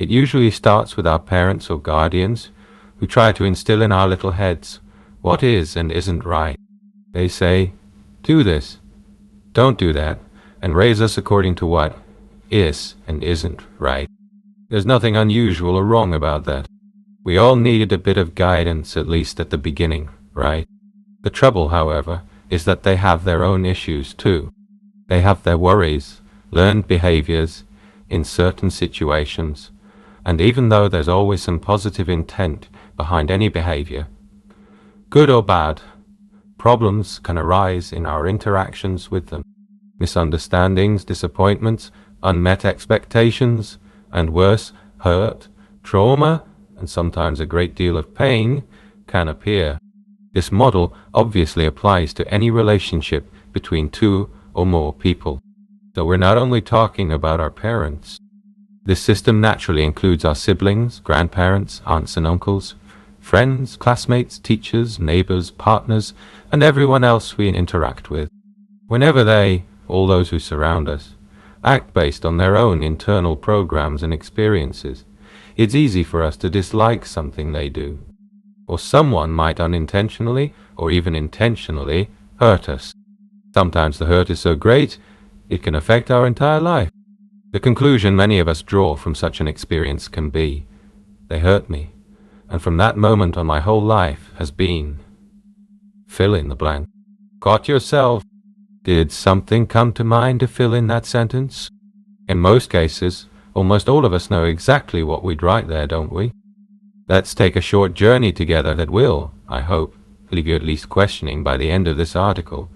It usually starts with our parents or guardians who try to instill in our little heads what is and isn't right. They say, do this, don't do that, and raise us according to what is and isn't right. There's nothing unusual or wrong about that. We all needed a bit of guidance, at least at the beginning, right? The trouble, however, is that they have their own issues too. They have their worries, learned behaviors in certain situations, and even though there's always some positive intent behind any behavior, good or bad, problems can arise in our interactions with them. Misunderstandings, disappointments, unmet expectations, and worse, hurt, trauma, and sometimes a great deal of pain can appear. This model obviously applies to any relationship between two or more people. So we're not only talking about our parents. This system naturally includes our siblings, grandparents, aunts and uncles, friends, classmates, teachers, neighbors, partners, and everyone else we interact with. Whenever they, all those who surround us, act based on their own internal programs and experiences, it's easy for us to dislike something they do. Or someone might unintentionally, or even intentionally, hurt us. Sometimes the hurt is so great, it can affect our entire life. The conclusion many of us draw from such an experience can be, they hurt me, and from that moment on my whole life has been, fill in the blank. Caught yourself? Did something come to mind to fill in that sentence? In most cases, almost all of us know exactly what we'd write there, don't we? Let's take a short journey together that will, I hope, leave you at least questioning by the end of this article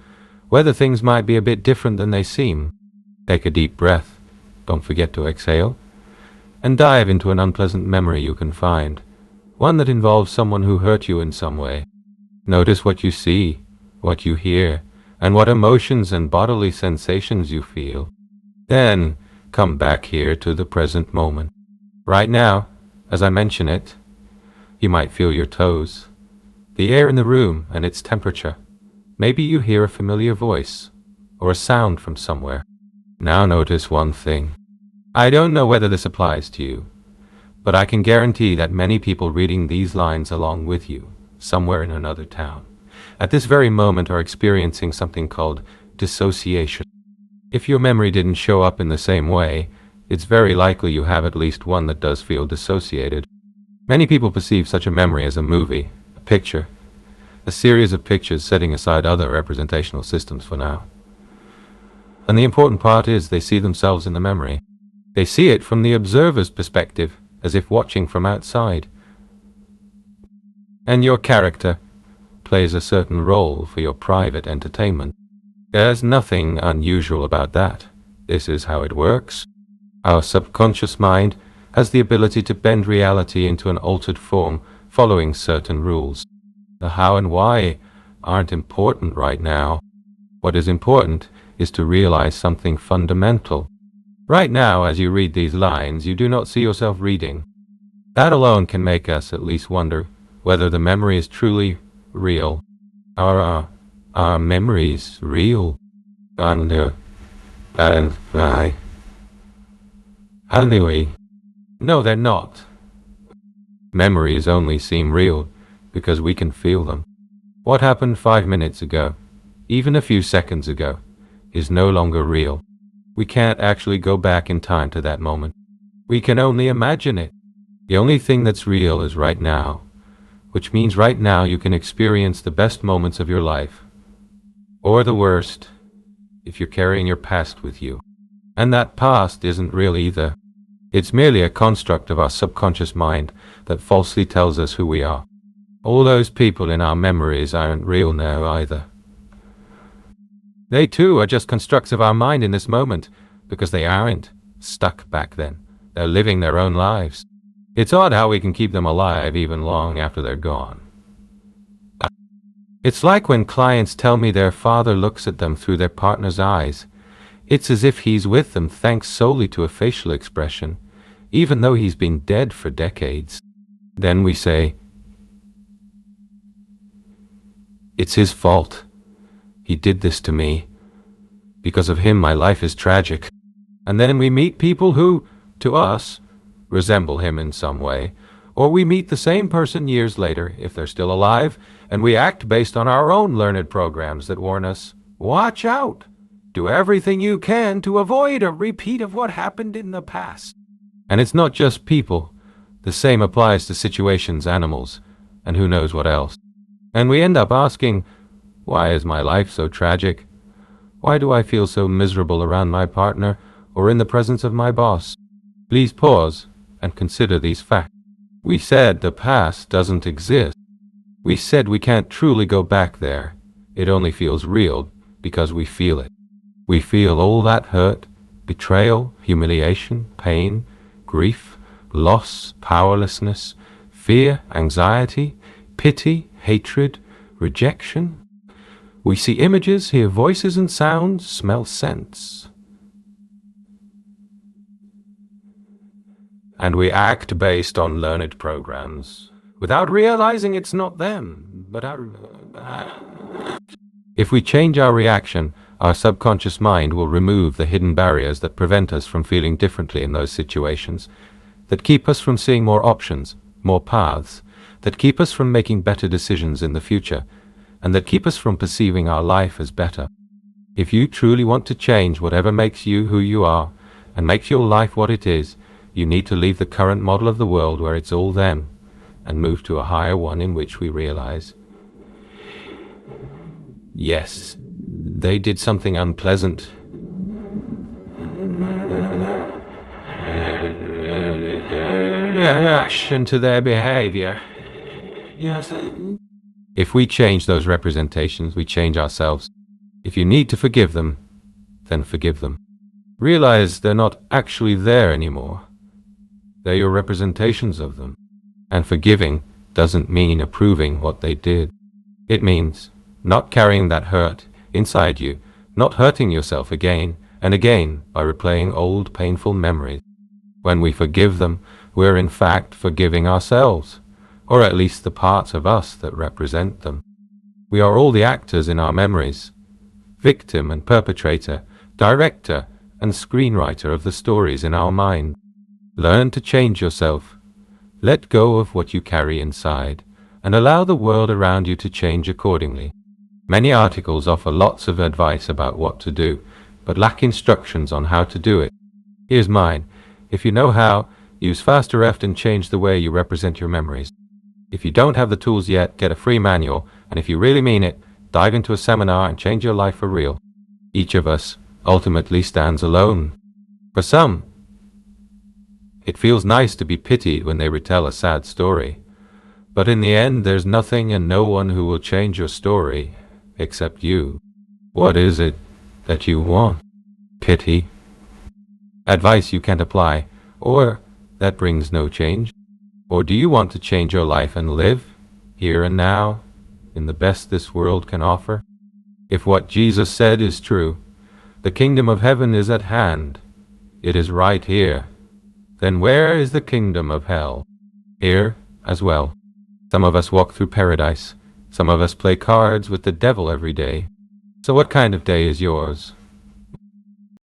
whether things might be a bit different than they seem. Take a deep breath, don't forget to exhale, and dive into an unpleasant memory you can find, one that involves someone who hurt you in some way. Notice what you see, what you hear, and what emotions and bodily sensations you feel. Then, come back here to the present moment. Right now, as I mention it, you might feel your toes, the air in the room and its temperature. Maybe you hear a familiar voice, or a sound from somewhere. Now notice one thing. I don't know whether this applies to you, but I can guarantee that many people reading these lines along with you, somewhere in another town, at this very moment are experiencing something called dissociation. If your memory didn't show up in the same way, it's very likely you have at least one that does feel dissociated. Many people perceive such a memory as a movie, a picture, a series of pictures setting aside other representational systems for now. And the important part is they see themselves in the memory. They see it from the observer's perspective, as if watching from outside. And your character plays a certain role for your private entertainment. There's nothing unusual about that. This is how it works. Our subconscious mind has the ability to bend reality into an altered form following certain rules. The how and why aren't important right now. What is important is to realize something fundamental. Right now, as you read these lines, you do not see yourself reading. That alone can make us at least wonder whether the memory is truly real. Are our memories real? Anyway, no, they're not. Memories only seem real because we can feel them. What happened 5 minutes ago, even a few seconds ago, is no longer real. We can't actually go back in time to that moment. We can only imagine it. The only thing that's real is right now, which means right now you can experience the best moments of your life, or the worst, if you're carrying your past with you. And that past isn't real either. It's merely a construct of our subconscious mind that falsely tells us who we are. All those people in our memories aren't real now either. They too are just constructs of our mind in this moment, because they aren't stuck back then. They're living their own lives. It's odd how we can keep them alive even long after they're gone. It's like when clients tell me their father looks at them through their partner's eyes. It's as if he's with them thanks solely to a facial expression, even though he's been dead for decades. Then we say, it's his fault. He did this to me. Because of him, my life is tragic. And then we meet people who, to us, resemble him in some way, or we meet the same person years later, if they're still alive, and we act based on our own learned programs that warn us, watch out! Do everything you can to avoid a repeat of what happened in the past. And it's not just people. The same applies to situations, animals, and who knows what else. And we end up asking, why is my life so tragic? Why do I feel so miserable around my partner or in the presence of my boss? Please pause and consider these facts. We said the past doesn't exist. We said we can't truly go back there. It only feels real because we feel it. We feel all that hurt, betrayal, humiliation, pain, grief, loss, powerlessness, fear, anxiety, pity, hatred, rejection. We see images, hear voices and sounds, smell scents. And we act based on learned programs, without realizing it's not them, but If we change our reaction, our subconscious mind will remove the hidden barriers that prevent us from feeling differently in those situations, that keep us from seeing more options, more paths, that keep us from making better decisions in the future, and that keep us from perceiving our life as better. If you truly want to change whatever makes you who you are, and makes your life what it is, you need to leave the current model of the world where it's all them, and move to a higher one in which we realize, yes, they did something unpleasant. Reaction to their behavior. Yes. If we change those representations, we change ourselves. If you need to forgive them, then forgive them. Realize they're not actually there anymore. They're your representations of them. And forgiving doesn't mean approving what they did. It means not carrying that hurt inside you, not hurting yourself again and again by replaying old painful memories. When we forgive them, we're in fact forgiving ourselves, or at least the parts of us that represent them. We are all the actors in our memories, victim and perpetrator, director and screenwriter of the stories in our mind. Learn to change yourself. Let go of what you carry inside, and allow the world around you to change accordingly. Many articles offer lots of advice about what to do, but lack instructions on how to do it. Here's mine. If you know how, use FasterReft and change the way you represent your memories. If you don't have the tools yet, get a free manual, and if you really mean it, dive into a seminar and change your life for real. Each of us ultimately stands alone. For some, it feels nice to be pitied when they retell a sad story. But in the end, there's nothing and no one who will change your story except you. What is it that you want? Pity? Advice you can't apply, or that brings no change? Or do you want to change your life and live, here and now, in the best this world can offer? If what Jesus said is true, the kingdom of heaven is at hand. It is right here. Then where is the kingdom of hell? Here as well. Some of us walk through paradise. Some of us play cards with the devil every day. So what kind of day is yours?